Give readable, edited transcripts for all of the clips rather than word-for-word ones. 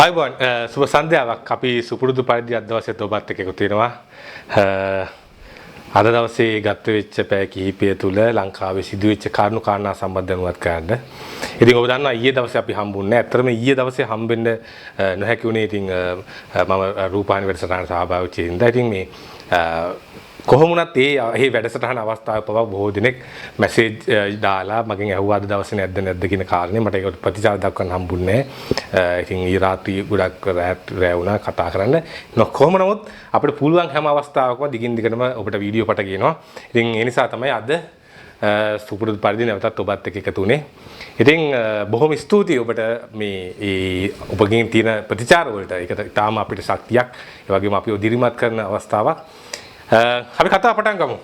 අයිබෝන් සුබ සන්ධ්‍යාවක් අපි සුපුරුදු පරිදි අද දවසේ ඔබත් එක්ක එකතු වෙනවා. අද දවසේ ගත වෙච්ච පැය කිහිපය තුල ලංකාවේ සිදුවෙච්ච කරුණු කාරණා සම්බන්ධව වත් කරන්න. ඉතින් ඔබ දන්නවා ඊයේ දවසේ අපි හම්බුන්නේ නැහැ. ඇත්තටම ඊයේ දවසේ හම්බෙන්න නොහැකි වුණේ ඉතින් මම රූපවාහිනී වැඩසටහන සහභාගී වෙච්ච ඉඳලා ඉතින් මේ කොහොම වුණත් මේ වැඩසටහන අවස්ථාවේ පවා බොහෝ දිනෙක මැසේජ් දාලා මගෙන් ඇහුවා අද දවසේ නැද්ද කියන කාරණේ මට ඒකට ප්‍රතිචාර දක්වන්න හම්බුන්නේ නැහැ. ඉතින් ඊ රාත්‍රී ගොඩක් රැ වුණා කතා කරන්න. කොහොම නමුත් අපිට පුළුවන් හැම අවස්ථාවකම දිගින් දිගටම ඔබට වීඩියෝ පට ගේනවා. ඉතින් ඒ නිසා තමයි අද සුපුරුදු පරිදි නැවතත් ඔබත් එක්ක එකතු වුණේ. ඉතින් බොහොම ස්තුතියි ඔබට මේ ඔබගෙන් තියෙන ප්‍රතිචාර වලට. ඒක තාම අපිට ශක්තියක්. ඒ වගේම අපිව දිරිමත් කරන අවස්ථාවක්. අපි කතා පටන් ගමු.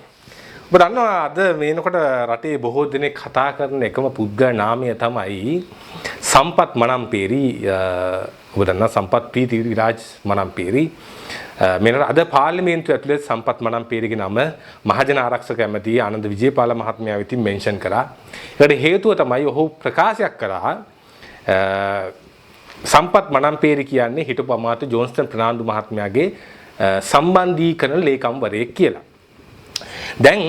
ඔබ දන්නවා අද මේනකොට රටේ බොහෝ දෙනෙක් කතා කරන එකම පුද්ගල නාමය තමයි සම්පත් මනම්පේරි. ඔබ දන්නවා සම්පත් ප්‍රීති විරාජ් මනම්පේරි. මේනට අද පාර්ලිමේන්තුව ඇතුළේ සම්පත් මනම්පේරිගේ නම මහජන ආරක්ෂක ඇමති ආනන්ද විජේපාල මහත්මයා විසින් මෙන්ෂන් කරා. ඒකට හේතුව තමයි ඔහු ප්‍රකාශයක් කරා සම්පත් මනම්පේරි කියන්නේ හිටපු අමාත්‍ය ජෝන්ස්ටන් ප්‍රනාන්දු මහත්මයාගේ සම්බන්ධීකරණ ලේකම්වරයෙක් කියලා. දැන්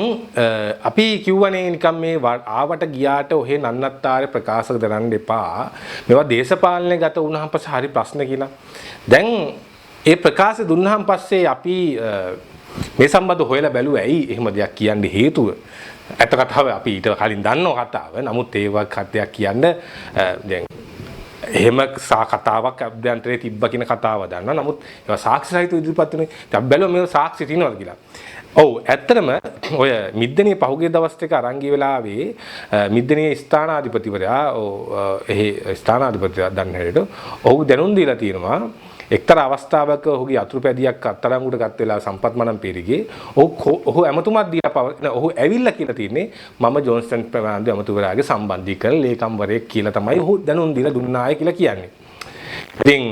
අපි කිව්වනේ නිකන් මේ ආවට ගියාට ඔහේ නන්නත්තාරේ ප්‍රකාශක දරන්න එපා. මේවා දේශපාලනය ගත වුණාම පස්සේ හරි ප්‍රශ්න කියලා. දැන් ඒ ප්‍රකාශ දුන්නාන් පස්සේ අපි මේ සම්බන්ධව හොයලා බැලුවා ඇයි එහෙම දෙයක් කියන්නේ හේතුව. ඇත්ත කතාව අපි ඊට කලින් දන්නව කතාව. නමුත් ඒ වගේ කතාවක් කියන්න දැන් එහෙම කතාවක් අභ්‍යන්තරයේ තිබ්බ කියන කතාව දන්නවා. නමුත් ඒවා සාක්ෂි සහිතව ඉදිරිපත් වෙන්නේ. අපි බැලුවා මේව සාක්ෂි තියෙනවද කියලා. ඔව් ඇත්තටම ඔය මිද්දනේ පහුගිය දවස් දෙක අරන් ගිය වෙලාවේ මිද්දනේ ස්ථානාධිපතිවරයා එහි ස්ථානාධිපතිවරයා දන්න හැටියට ඔහු දැනුම් දීලා තියෙනවා. එක්තරා අවස්ථාවක ඔහුගේ අතුරුපැදියක් අත්අඩංගුවට ගත් වෙලා සම්පත් මනම්පේරිගේ ඔහු ඇමතුමක් දීලා ඔහු ඇවිල්ලා කියලා තියෙන්නේ මම ජෝන්ස්ටන් ප්‍රනාන්දු ඇමතුවරයාගේ සම්බන්ධීකරණ ලේකම්වරයෙක් කියලා තමයි ඔහු දැනුම් දීලා දුන්නාය කියලා කියන්නේ. ඉතින්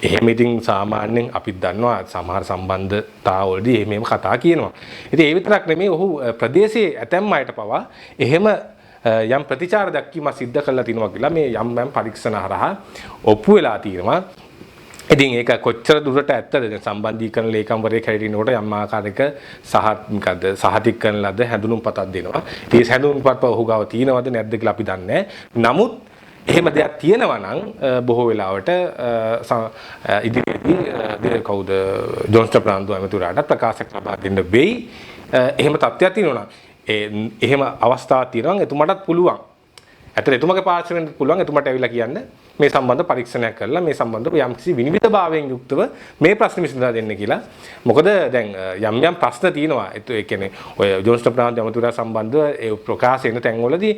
එහෙම ඉතින් සාමාන්‍යයෙන් අපිත් දන්නවා සමහර සම්බන්ධතාවවලදී එහෙම කතා කියනවා. ඉතින් ඒ විතරක් නෙමෙයි ඔහු ප්‍රදේශයේ ඇතැම් අයට පවා එහෙම යම් ප්‍රතිචාර දක්වීමක් සිද්ධ කරලා තිනවා කියලා මේ යම් පරීක්ෂණ හරහා ඔප්පු වෙලා තියෙනවා. ඉතින් ඒක කොච්චර දුරට ඇත්තද සම්බන්ධීකරණ ලේකම්වරයෙක් හැටියට යම් ආකාරයක සහතික කරන ලද හැඳුනුම්පතක් දෙනවා. ඒ හැඳුනුම්පත ඔහු ගාව තියෙනවද නැද්ද කියලා අපි දන්නේ නැහැ. නමුත් එහෙම දෙයක් තියෙනවා නම් බොහෝ වෙලාවට ඉදිරියේදී කවුද ජෝන්ස්ටන් ප්‍රනාන්දු ඇමතිවරයාට ප්‍රකාශයක් ලබා දෙන්න වෙයි. එහෙම තත්ත්වයක් තියෙනවා නම් එහෙම අවස්ථාවක් තියෙනවා එතුමාටත් පුළුවන්. ඇත්තට එතුමාගේ පාර්ශවයෙන් පුළුවන් එතුමාට ඇවිල්ලා කියන්න මේ සම්බන්ධ පරීක්ෂණයක් කරලා මේ සම්බන්ධව යම්කිසි විනිවිදභාවයෙන් යුක්තව මේ ප්‍රශ්න විසඳලා දෙන්න කියලා. මොකද දැන් යම් ප්‍රශ්න තියෙනවා. ඒ කියන්නේ ඔය ජෝන්ස්ටන් ප්‍රනාන්දු ඇමතිවරයා සම්බන්ධව ඒ ප්‍රකාශ වෙන තැන්වලදී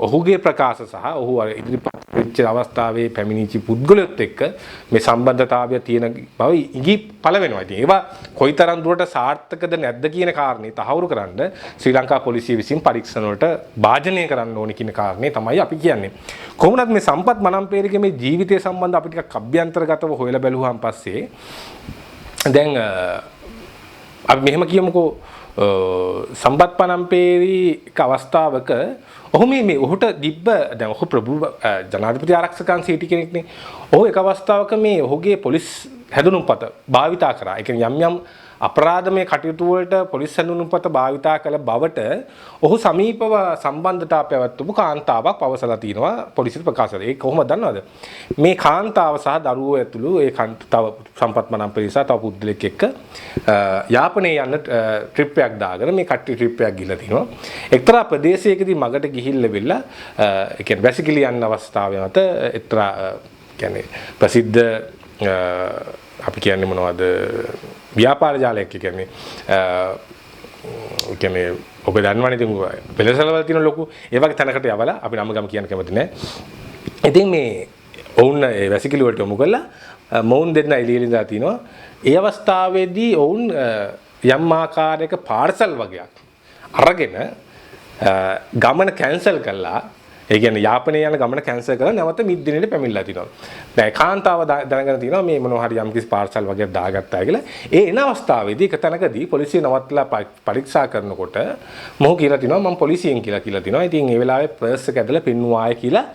ඔහුගේ ප්‍රකාශ සහ ඔහු ඉදිරිපත් වෙච්ච අවස්ථාවේ පැමිණිච්ච පුද්ගලයොත් එක්ක මේ සම්බන්ධතාවය තියෙන බව ඉඟි පළ වෙනවා. ඉතින් ඒවා කොයිතරම් දුරට සාර්ථකද නැද්ද කියන කාරණේ තහවුරු කරන්න ශ්‍රී ලංකා පොලිසිය විසින් පරීක්ෂණ වලට භාජනය කරන්න ඕනි කියන කාරණේ තමයි අපි කියන්නේ. කොහොමද මේ සම්පත් මනම්පේරිගේ මේ ජීවිතය සම්බන්ධ අපි ටිකක් අභ්‍යන්තරගතව හොයලා බැලුවාන් පස්සේ දැන් අපි මෙහෙම කියමුකෝ සම්පත් මනම්පේරි අවස්ථාවක ඔහු මේ ඔහුට දිබ්බ දැන් ඔහු ප්‍රභූ ජනාධිපති ආරක්ෂකයන් සිටි කෙනෙක්නේ. ඔහු එක අවස්ථාවක මේ ඔහුගේ පොලිස් හැඳුනුම්පත භාවිතා කරා. ඒ කියන්නේ යම් අපරාධමය කටයුතු වලට පොලිස් හැඳුනුම්පත භාවිතා කළ බවට ඔහු සමීපව සම්බන්ධතා පැවැත්වපු කාන්තාවක් පවසලා තිනවා පොලිසියට ප්‍රකාශ කළා. ඒක කොහොමද දන්නවද? මේ කාන්තාව සහ දරුවෝ ඇතුළු ඒ තව සම්පත් මනම්පේරි සහ තව පුද්ගලෙක් එක්ක යාපනයේ යන ට්‍රිප් එකක් දාගෙන මේ කට්ටිය ට්‍රිප් එකක් ගිහලා තිනවා. එක්තරා ප්‍රදේශයකදී මගට ගිහිල්ලා වෙලා ඒ කියන්නේ වැසිකිලි යන අවස්ථාවේ මත එක්තරා කියන්නේ ප්‍රසිද්ධ අපි කියන්නේ මොනවද ව්‍යාපාර ජාලයක් කියන්නේ ඔබ දන්නවනේ ඉතින් පෙළසලවල තියෙන ලොකු ඒ වගේ තැනකට යවලා අපි නම ගම කියන්න කැමති නැහැ. ඉතින් මේ ඔවුන් ඒ වැසිකිලි වලට යොමු කළා මොවුන් දෙන්න එළියෙලා තිනවා. ඒ අවස්ථාවේදී ඔවුන් යම් ආකාරයක පාර්සල් වගේක් අරගෙන ගමන කැන්සල් කළා. ඒ කියන්නේ යාපනයේ යන ගමන කැන්සල් කරලා නැවත මිද්දිනේට පැමිණලා තිනවා. දැන් කාන්තාව දැනගෙන තිනවා මේ මොනවා හරි යම්කිසි පාර්සල් වගේ දාගත්තා කියලා. ඒ එන අවස්ථාවේදී එක තැනකදී පොලිසිය නවත්තලා පරීක්ෂා කරනකොට මොහු කියලා තිනවා මම පොලිසියෙන් කියලා තිනවා. ඉතින් ඒ වෙලාවේ පර්ස් එක ඇදලා පෙන්නුවාය කියලා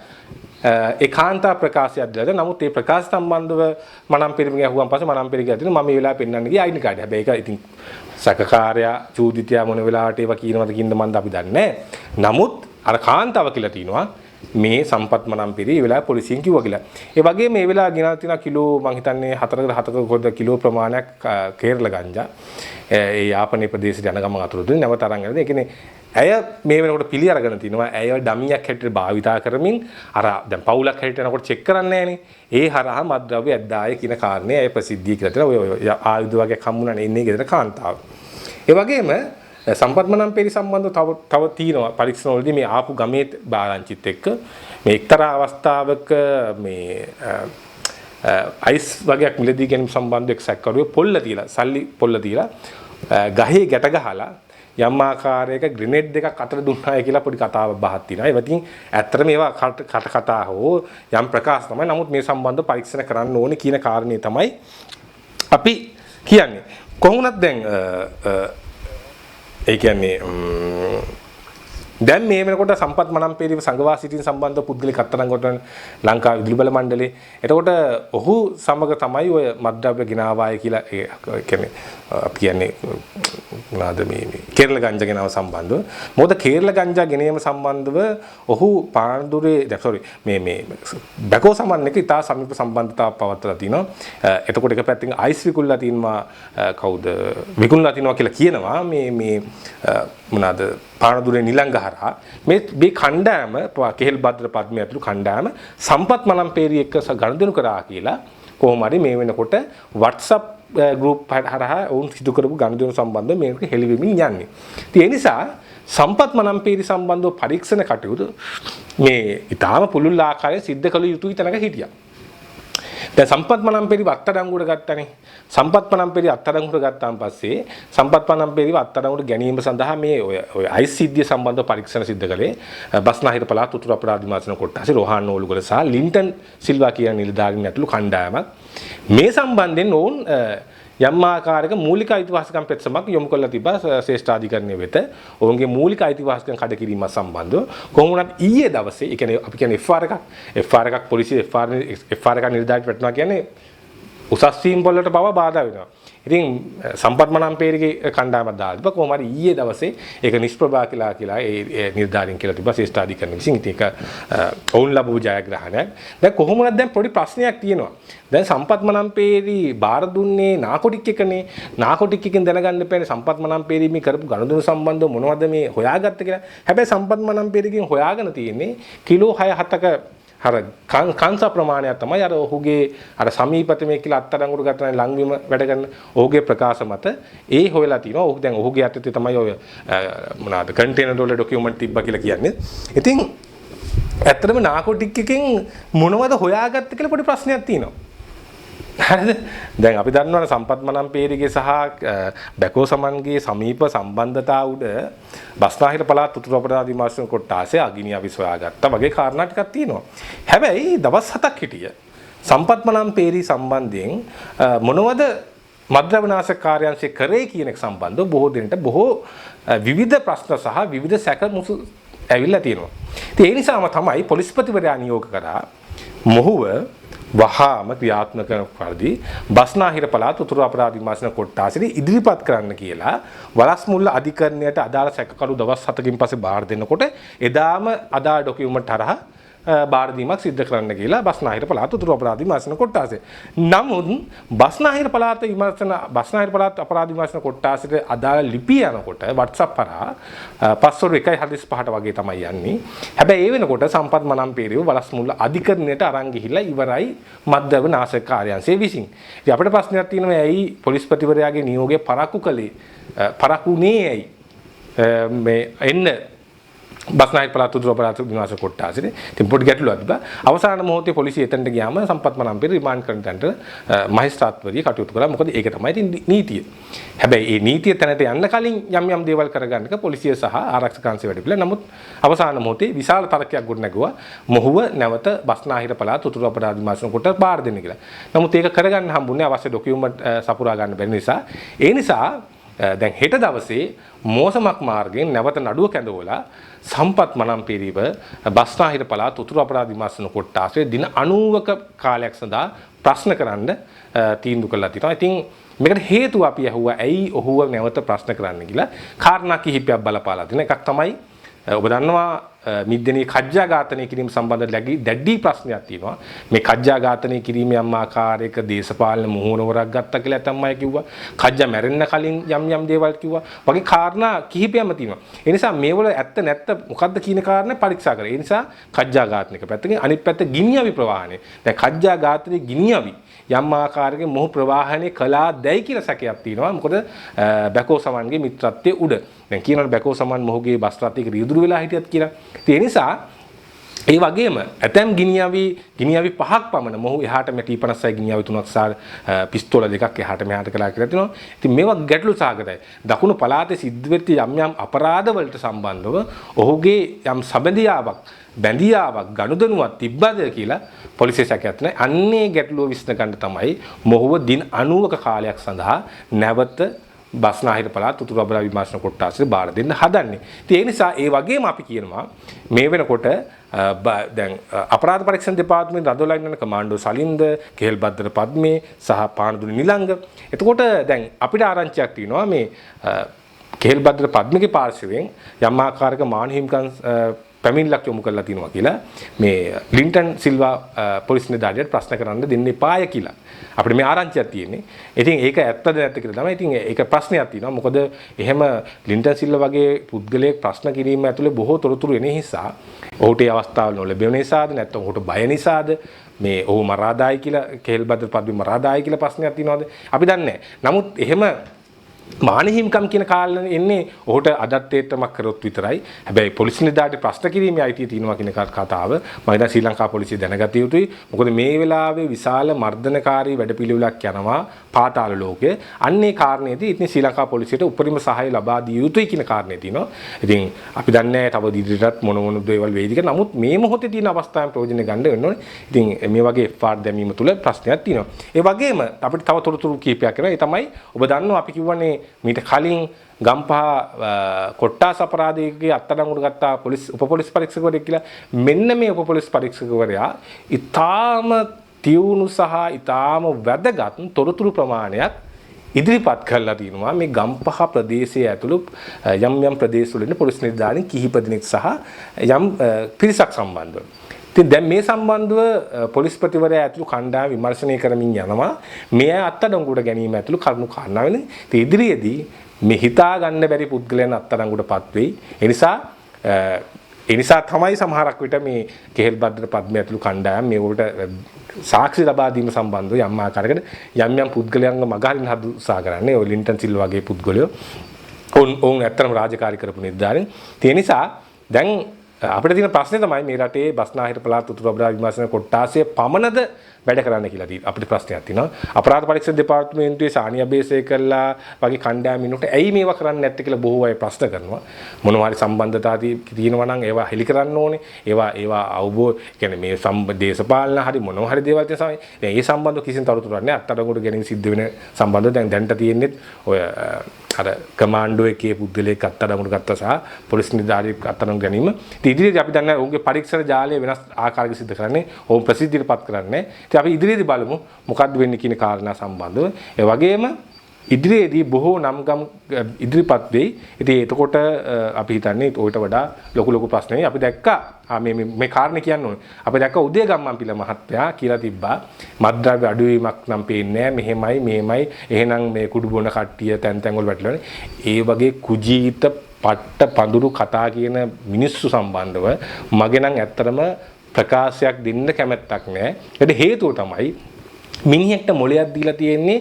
ඒකාන්ත ප්‍රකාශයක් දෙලා. නමුත් මේ ප්‍රකාශ සම්බන්ධව මනම් පිරිමිගේ අහුවන් පස්සේ මනම් පිරිමිගේ ඇතුළේ මම මේ වෙලාවේ පෙන්වන්න ගියා ID කාඩ්. හැබැයි ඒක ඉතින් සකකාරයා චූදිතයා මොන වෙලාවට ඒවා කියනවද කියනද මන්ද අපි දන්නේ නැහැ. නමුත් අර කාන්තාව කියලා තිනවා මේ සම්පත් මනම් පිරි ඒ වෙලාවේ පොලිසියෙන් කිව්වා කියලා. ඒ වගේම මේ වෙලාව ගෙනල්ලා තියෙන කිලෝ මං හිතන්නේ 4කට කොහෙද කිලෝ ප්‍රමාණයක් කේරළ ගංජා ඒ යාපනයේ ප්‍රදේශයට යන ගමන් අතුරුදෙන් නැවත අරන් යනවා. ඒ කියන්නේ ඇය මේ වෙනකොට පිළි අරගෙන තිනවා. ඇය ඩමියක් හැටියට භාවිතා කරමින් අර දැන් පවුලක් හැටියට යනකොට චෙක් කරන්නේ නැහනේ. ඒ හරහා මත්ද්‍රව්‍ය ඇද්දාය කියන කාරණේ ඇය ප්‍රසිද්ධිය කියලා තියෙනවා. ඔය ආයුධ වගේ හම්බුණානේ ඉන්නේ ගෙදර කාන්තාව. ඒ වගේම සම්පත් මනම්පේරි සම්බන්ධව තව තියෙනවා පරීක්ෂණ වලදී මේ ආපු ගමේ බාරංචිත් එක්ක මේ එක්තරා අවස්ථාවක මේ අයිස් වගේක් මිලදී ගැනීම සම්බන්ධව එක්සැක්කරුවේ පොල්ල තියලා සල්ලි පොල්ල තියලා ගහේ ගැට ගහලා යම් ආකාරයක ග්‍රෙනේඩ් දෙකක් අතට දුන්නාය කියලා පොඩි කතාවක් බහක් තියෙනවා. ඒ වගේම ඇත්තට මේවා කට කතා හෝ යම් ප්‍රකාශ තමයි. නමුත් මේ සම්බන්ධව පරීක්ෂණ කරන්න ඕනේ කියන කාරණේ තමයි අපි කියන්නේ. කොහොමුණත් දැන් ඒ කියන්නේ දැන් මේ වෙනකොට සම්පත් මනම්පේරිව සංඝවා සිටින් සම්බන්ධ පුද්ගලික අත්අඩංගුවට ලංකා විදුලි බල මණ්ඩලේ. එතකොට ඔහු සමග තමයි ඔය මත්ද්‍රව්‍ය ගෙනාවාය කියලා ඒ කියන්නේ අපි කියන්නේ මොනවාද මේ කේරළ ගංජා ගෙනාව සම්බන්ධව. මොකද කේරළ ගංජා ගෙනීම සම්බන්ධව ඔහු පානදුරේ මේ බැකෝ සමන් එක ඉතා සමීප සම්බන්ධතාවක් පවත්වලා තිනවා. එතකොට එක පැත්තකින් අයිස් විකුල්ලා තිනවා කවුද විකුල්ලා තිනවා කියලා කියනවා මේ මොනවාද පානදුරේ නිලංග හරහා මේ කණ්ඩායම කෙහෙල් භද්‍ර පද්මය ඇතුළු කණ්ඩායම සම්පත් මනම්පේරි එක්ක ගනුදෙනු කරා කියලා කොහොම හරි මේ වෙනකොට WhatsApp group හරහා වුන් සිදු කරපු ගනුදෙනු සම්බන්ධව මේක හෙළිවෙමින් යන්නේ. ඉතින් ඒ නිසා සම්පත් මනම්පේරි සම්බන්ධව පරීක්ෂණ කටයුතු මේ ඊටාම පුළුල් ආකාරයෙන් සිද්ධ කළ යුතුයි තැනක හිටියා. දැන් සම්පත් මනම්පේරි අත්අඩංගුවට ගත්තනේ. සම්පත් මනම්පේරි අත්අඩංගුවට ගත්තාන් පස්සේ සම්පත් මනම්පේරි අත්අඩංගුවට ගැනීම සඳහා මේ ඔය අයිස් සිද්ධිය සම්බන්ධව පරීක්ෂණ සිද්ධ කළේ බස්නාහිර පළාත් උතුරු අපරාධ විමර්ශන කොට්ටාසේ රෝහාන් නෝලුගල සහ ලින්ටන් සිල්වා කියන නිලධාරීන් ඇතුළු කණ්ඩායමක් මේ සම්බන්ධයෙන් ඔවුන් යම් ආකාරයක මූලික අයිතිවාසිකම් පෙත්සමක් යොමු කරලා තිබා ශ්‍රේෂ්ඨාධිකරණය වෙත. ඔවුන්ගේ මූලික අයිතිවාසිකම් කඩ කිරීම සම්බන්ධව කොහොම වුණත් ඊයේ දවසේ ඒ කියන්නේ අපි කියන්නේ FR එකක් පොලිසිය FR එකක් නිලධාරීට වැටෙනවා කියන්නේ උසස් වීම් වලට බව බාධා වෙනවා. ඉතින් සම්පත් මනම්පේරිගේ කණ්ඩායමක් දාලා තිබ්බා. කොහොම හරි ඊයේ දවසේ ඒක නිෂ්ප්‍රභා කියලා ඒ නිලධාරීන් කියලා තිබ්බා ශ්‍රේෂ්ඨාධිකරණ විසින්. ඉතින් ඒක ඔවුන් ලැබුව ජයග්‍රහණයක්. දැන් කොහොම වුණත් දැන් පොඩි ප්‍රශ්නයක් තියෙනවා. දැන් සම්පත් මනම්පේරි බාර දුන්නේ නාකොටික් එකනේ. නාකොටික් එකෙන් දැනගන්න බෑනේ සම්පත් මනම්පේරි මේ කරපු ගනුදෙනු සම්බන්ධව මොනවද මේ හොයාගත්ත කියලා. හැබැයි සම්පත් මනම්පේරිගෙන් හොයාගෙන තියෙන්නේ කිලෝ 6-7ක අර කාංශ ප්‍රමාණයක් තමයි අර ඔහුගේ අර සමීපත මේ කියලා අත්අඩංගුවට ගන්න ලංවීම වැඩ කරන ඔහුගේ ප්‍රකාශ මත ඒ හොයලා තිනවා. ඔහු දැන් ඔහුගේ අතේ තමයි ඔය මොනවාද කන්ටේනර් වල ඩොකියුමන්ට් තිබ්බා කියලා කියන්නේ. ඉතින් ඇත්තටම නාකොටික් එකෙන් මොනවද හොයාගත්තේ කියලා පොඩි ප්‍රශ්නයක් තියෙනවා. හරිද? දැන් අපි දන්නවනේ සම්පත් මනම්පේරිගේ සහ බැකෝ සමන්ගේ සමීප සම්බන්ධතාව උඩ බස්නාහිර පළාත් උතුරු අපරාධ විමර්ශන කොට්ටාසේ අගිනිය අපි සොයාගත්තා වගේ කාරණා ටිකක් තියෙනවා. හැබැයි දවස් 7ක් හිටිය සම්පත් මනම්පේරි සම්බන්ධයෙන් මොනවද මද්ද්‍රව්‍ය නාශක කාර්යාංශය කරේ කියන එක සම්බන්ධව බොහෝ දෙනෙට බොහෝ විවිධ ප්‍රශ්න සහ විවිධ සැක මුසු ඇවිල්ලා තියෙනවා. ඉතින් ඒ නිසාම තමයි පොලිස්පතිවරයා නියෝග කරා මොහුව වහාම ක්‍රියාත්මක කරන පරිදි බස්නාහිර පළාත් උතුරු අපරාධ විමර්ශන කොට්ටාසේ ඉදිරිපත් කරන්න කියලා වලස්මුල්ල අධිකරණයට අදාළ සැකකරු දවස් 7කින් පස්සේ බාර දෙනකොට එදාම අදාළ ඩොකියුමන්ට් හරහා බාර දීමක් සිද්ධ කරන්න කියලා බස්නාහිර පළාත් උතුරු අපරාධ විමර්ශන කොට්ටාසේ. නමුත් බස්නාහිර පළාත් අපරාධ විමර්ශන කොට්ටාසේට අදාළ ලිපිය යනකොට WhatsApp හරහා පස්වරු 1:45ට වගේ තමයි යන්නේ. හැබැයි ඒ වෙනකොට සම්පත් මනම්පේරිව වලස්මුල්ල අධිකරණයට අරන් ගිහිල්ලා ඉවරයි මද්ද්‍රව්‍ය නාශක කාර්යාංශයේ විසින්. ඉතින් අපිට ප්‍රශ්නයක් තියෙනවා ඇයි පොලිස්පතිවරයාගේ නියෝගය පරක්කුනේ ඇයි මේ එන්න බස්නාහිර පළාත් උතුරු අපරාධ විමර්ශන කොට්ටාසේ. ඉතින් පොඩි ගැටලුවක් තිබ්බා. අවසාන මොහොතේ පොලිසිය එතනට ගියාම සම්පත් මනම්පේරි රිමාන්ඩ් කරන තැනට මහේස්ත්‍රාත්වරිය කටයුතු කළා. මොකද ඒක තමයි ඉතින් නීතිය. හැබැයි මේ නීතිය තැනට යන්න කලින් යම් දේවල් කරගන්නක පොලිසිය සහ ආරක්ෂක අංශය වැඩිපිළ. නමුත් අවසාන මොහොතේ විශාල තරකයක් ගොඩනැගුවා මොහුව නැවත බස්නාහිර පළාත් උතුරු අපරාධ විමර්ශන කොට්ටාට බාර දෙන්න කියලා. නමුත් ඒක කරගන්න හම්බුනේ අවශ්‍ය ඩොකියුමන්ට් සපුරා ගන්න බැරි නිසා. ඒ නිසා දැන් හෙට දවසේ මෝසමක් මාර්ගයෙන් නැවත නඩුව කැඳවලා සම්පත් මනම්පිරිව බස්නාහිර පළාත් උතුරු අපරාධ විමර්ශන කොට්ටාසේ දින 90ක කාලයක් සඳහා ප්‍රශ්න කරන්න තීන්දුව කළා තියෙනවා. ඉතින් මේකට හේතුව අපි අහුවා ඇයි ඔහුව නැවත ප්‍රශ්න කරන්න කියලා. කාරණා කිහිපයක් බලපාලා තියෙන එකක් තමයි ඔබ දන්නවා මිද්දෙනී කජ්ජා ඝාතනය කිරීම සම්බන්ධ දැඩි ප්‍රශ්නයක් තියෙනවා. මේ කජ්ජා ඝාතනය කිරීම යම් ආකාරයක දේශපාලන මුහුණුවරක් ගත්තා කියලා ඇතම් අය කිව්වා. කජ්ජා මැරෙන්න කලින් යම් දේවල් කිව්වා. වගේ කාරණා කිහිපයක්ම තියෙනවා. ඒ නිසා මේවල ඇත්ත නැත්ත මොකද්ද කියන කාරණේ පරීක්ෂා කරා. ඒ නිසා කජ්ජා ඝාතනික පැත්තකින් අනිත් පැත්ත ගිනියවි ප්‍රවාහනය. දැන් කජ්ජා ඝාතනයේ ගිනියවි යම් ආකාරයක මොහු ප්‍රවාහනය කළා දැයි කියලා සැකයක් තියෙනවා. මොකද බැකෝ සමන්ගේ මිත්‍රත්වයේ උඩ. දැන් කියනවා බැකෝ සමන් මොහුගේ බස් රථයක රියදුරු වෙලා හිටියත් කියලා. ඒ නිසා ඒ වගේම ඇතැම් ගිනියවි පහක් පමණ මොහු එහාට මෙටි 56 ගිනියවි තුනක් සහ පිස්තෝල දෙකක් එහාට මෙහාට කළා කියලා තියෙනවා. ඉතින් මේවා ගැටලු සහගතයි. දකුණු පළාතේ සිද්ධ වෙච්ච යම් අපරාධ වලට සම්බන්ධව ඔහුගේ යම් සබඳියාවක් බැඳියාවක් ගනුදෙනුවක් තිබ්බද කියලා පොලිසිය සැකයක් නැහැ. අන්නේ ගැටලුව විසඳ ගන්න තමයි මොහුව දින 90ක කාලයක් සඳහා නැවත බස්නාහිර පළාත් උතුරු අපරාධ විමර්ශන කොට්ටාසෙට බාර දෙන්න හදන්නේ. ඉතින් ඒ නිසා ඒ වගේම අපි කියනවා මේ වෙනකොට දැන් අපරාධ පරීක්ෂණ දෙපාර්තමේන්තුවේ රඳවලා ඉන්න කමාන්ඩෝ සලින්ද, කෙහෙල්බද්දර පද්මේ සහ පානදුනි නිලංග. එතකොට දැන් අපිට ආරංචියක් තියෙනවා මේ කෙහෙල්බද්දර පද්මේගේ පාර්ශවයෙන් යම් ආකාරයක මානව හිමිකම් පැමිණිල්ලක් යොමු කරලා තිනවා කියලා මේ ලින්ටන් සිල්වා පොලිස් නිලධාරියට ප්‍රශ්න කරන්න දෙන්න එපාය කියලා. අපිට මේ ආරංචියක් තියෙන්නේ. ඉතින් ඒක ඇත්තද නැත්ද කියලා තමයි. ඉතින් ඒක ප්‍රශ්නයක් තියෙනවා. මොකද එහෙම ලින්ටන් සිල්වා වගේ පුද්ගලයෙක් ප්‍රශ්න කිරීම ඇතුලේ බොහෝ තොරතුරු එන නිසා ඔහුට ඒ අවස්ථාවල නොලැබෙන නිසාද නැත්නම් ඔහුට බය නිසාද මේ ඔහු මරාදායි කියලා කෙහෙල්බද්දර පද්මේ මරාදායි කියලා ප්‍රශ්නයක් තියෙනවද? අපි දන්නේ නැහැ. නමුත් එහෙම මානව හිමිකම් කියන කාලේ එන්නේ ඔහුට අදත්තේටමක් කරොත් විතරයි. හැබැයි පොලිස් නිලධාරියට ප්‍රශ්න කිරීමේ අයිතිය තියෙනවා කියන කතාව මම හිතන ශ්‍රී ලංකා පොලිසිය දැනගත යුතුයි. මොකද මේ වෙලාවේ විශාල මර්ධනකාරී වැඩපිළිවෙලක් යනවා පාතාල ලෝකයේ. අන්නේ කාරණේදී ඉතින් ශ්‍රී ලංකා පොලිසියට උපරිම සහාය ලබා දිය යුතුයි කියන කාරණේ තියෙනවා. ඉතින් අපි දන්නේ තව ඉදිරියටත් මොන දේවල් වෙයිද කියලා. නමුත් මේ මොහොතේ තියෙන අවස්ථාවෙන් ප්‍රයෝජන ගන්න වෙන්න ඕනේ. ඉතින් මේ වගේ FR දැමීම තුල ප්‍රශ්නයක් තියෙනවා. ඒ වගේම අපිට තව තොරතුරු කීපයක් කරනවා. ඒ තමයි ඔබ දන්නවා අපි කිව්වනේ මීට කලින් ගම්පහ කොට්ටාස අපරාධයේ අත්අඩංගුවට ගත්තා උප පොලිස් පරීක්ෂකවරයෙක් කියලා. මෙන්න මේ උප පොලිස් පරීක්ෂකවරයා ඊටාම තියුණු සහ ඊටාම වැදගත් තොරතුරු ප්‍රමාණයක් ඉදිරිපත් කරලා තිනවා මේ ගම්පහ ප්‍රදේශයේ ඇතුළු යම් ප්‍රදේශවල ඉන්න පොලිස් නිලධාරීන් කිහිප දෙනෙක් සහ යම් පිරිසක් සම්බන්ධව. ඉතින් දැන් මේ සම්බන්ධව පොලිස් ප්‍රතිවරයා ඇතුළු කණ්ඩායම විමර්ශනය කරමින් යනවා මේ අත්අඩංගුවට ගැනීම ඇතුළු කරුණු කාරණා වෙන. ඉතින් ඉදිරියේදී මේ හිතා ගන්න බැරි පුද්ගලයන් අත්අඩංගුවටපත් වෙයි. ඒ නිසා තමයි සමහරක් විට මේ කෙහෙල්බද්දර පද්මේ ඇතුළු කණ්ඩායම් මේ වලට සාක්ෂි ලබා දීම සම්බන්ධව යම් ආකාරයකට යම් පුද්ගලයන්ව මගහරින්න උත්සාහ කරන්නේ. ඔය ලින්ටන් සිල්වා වගේ පුද්ගලයෝ ඔවුන් ඇත්තටම රාජකාරී කරපු නිලධාරීන්. ඒ නිසා දැන් අපිට තියෙන ප්‍රශ්නේ තමයි මේ රටේ බස්නාහිර පළාත් උතුරු අපරාධ විමර්ශන කොට්ටාසයේ පමණද වැඩ කරන්න කියලා අපිට ප්‍රශ්නයක් තියෙනවා. අපරාධ පරීක්ෂණ දෙපාර්තමේන්තුවේ සානිය බේසේකල්ලා වගේ කණ්ඩායම් ඉන්නකොට ඇයි මේවා කරන්නේ නැත්තේ කියලා බොහෝ අය ප්‍රශ්න කරනවා. මොනවා හරි සම්බන්ධතා තියෙනවා නම් ඒවා හෙලි කරන්න ඕනේ. ඒවා අවබෝධ කියන්නේ මේ දේශපාලන හරි මොනවා හරි දේවල් තියෙනවා. දැන් ඒ සම්බන්ධව කිසිම තොරතුරක් නැහැ. අත්අඩංගුවට ගැනීම සිද්ධ වෙන සම්බන්ධව දැන්ට තියෙන්නේ ඔය අර කමාන්ඩෝ එකේ පුද්ගලයෙක් අත්අඩංගුවට ගත්තා සහ පොලිස් නිලධාරියෙක් අත්අඩංගුවට ගැනීම. ඉතින් ඉදිරියේදී අපි දන්නේ ඔවුන්ගේ පරීක්ෂණ ජාලය වෙනස් ආකාරයක සිද්ධ කරන්නේ. ඔවුන් ප්‍රසිද්ධියටපත් කරන්නේ. ඉතින් අපි ඉදිරියේදී බලමු මොකක්ද වෙන්නේ කියන කාරණා සම්බන්ධව. ඒ වගේම ඉදිරියේදී බොහෝ නම්ගම් ඉදිරිපත් වෙයි. ඉතින් එතකොට අපි හිතන්නේ ඊට වඩා ලොකු ප්‍රශ්න නෙවෙයි. අපි දැක්කා මේ කාරණේ කියන්න ඕනේ. අපි දැක්කා උදේගම්මන්පිල මහත්තයා කියලා තිබ්බා මත්ද්‍රව්‍ය අඩුවීමක් නම් පේන්නේ නැහැ. මෙහෙමයි. එහෙනම් මේ කුඩු බොන කට්ටිය තැන් වල වැටලන්නේ. ඒ වගේ කුජීත පට්ට පඳුරු කතා කියන මිනිස්සු සම්බන්ධව මගේ නම් ඇත්තටම ප්‍රකාශයක් දෙන්න කැමැත්තක් නැහැ. ඒකට හේතුව තමයි මිනිහෙක්ට මොලයක් දීලා තියෙන්නේ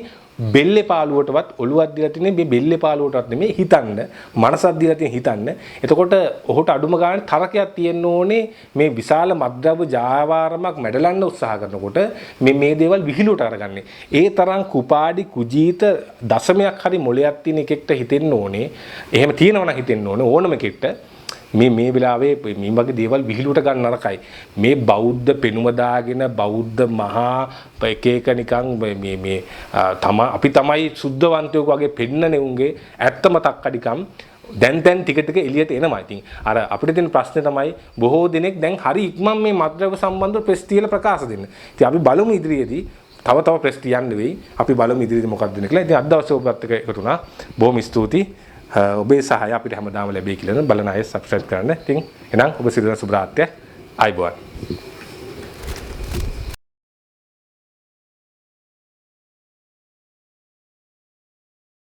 බෙල්ලේ පාළුවටවත් ඔළුවක් දීලා තියෙන්නේ මේ බෙල්ලේ පාළුවටවත් නෙමෙයි හිතන්න මනසක් දීලා තියෙන හිතන්න. එතකොට ඔහුට අඩුම ගානේ තරකයක් තියෙන්න ඕනේ මේ විශාල මද්ද්‍රව්‍ය ජාවාරමක් මැඩලන්න උත්සාහ කරනකොට මේ දේවල් විහිළුවට අරගන්නේ. ඒ තරම් කුපාඩි කුජීත දශමයක් හරි මොලයක් තියෙන එකෙක්ට හිතෙන්න ඕනේ. එහෙම තියෙනවා නම් හිතෙන්න ඕනේ ඕනම කෙනෙක්ට මේ වෙලාවේ මේ වගේ දේවල් විහිළුවට ගන්න නරකයි. මේ බෞද්ධ පෙනුම දාගෙන බෞද්ධ මහා එක එක නිකන් මේ අපි තමයි සුද්ධවන්තයෝ වගේ පෙන්නනේ උන්ගේ ඇත්තම තක්කඩිකම් දැන් ටික ටික එළියට එනවා. ඉතින් අර අපිට තියෙන ප්‍රශ්නේ තමයි බොහෝ දෙනෙක් දැන් හරි ඉක්මන් මේ මත්ද්‍රව්‍ය සම්බන්ධව ප්‍රෙස් තියලා ප්‍රකාශ දෙන්න. ඉතින් අපි බලමු ඉදිරියේදී තව ප්‍රෙස් තියන්න වෙයි. අපි බලමු ඉදිරියේදී මොකක්ද වෙන්නේ කියලා. ඉතින් අද දවසේ ඔබත් එක්ක එකතු වුණා. බොහොම ස්තුතියි. ඔබේ සහාය අපිට හැමදාම ලැබෙයි කියලා බලන අය සබ්ස්ක්‍රයිබ් කරන්න. ඉතින් එහෙනම් ඔබ සිරුර සුබ රාත්‍රිය. ආයුබෝවන්.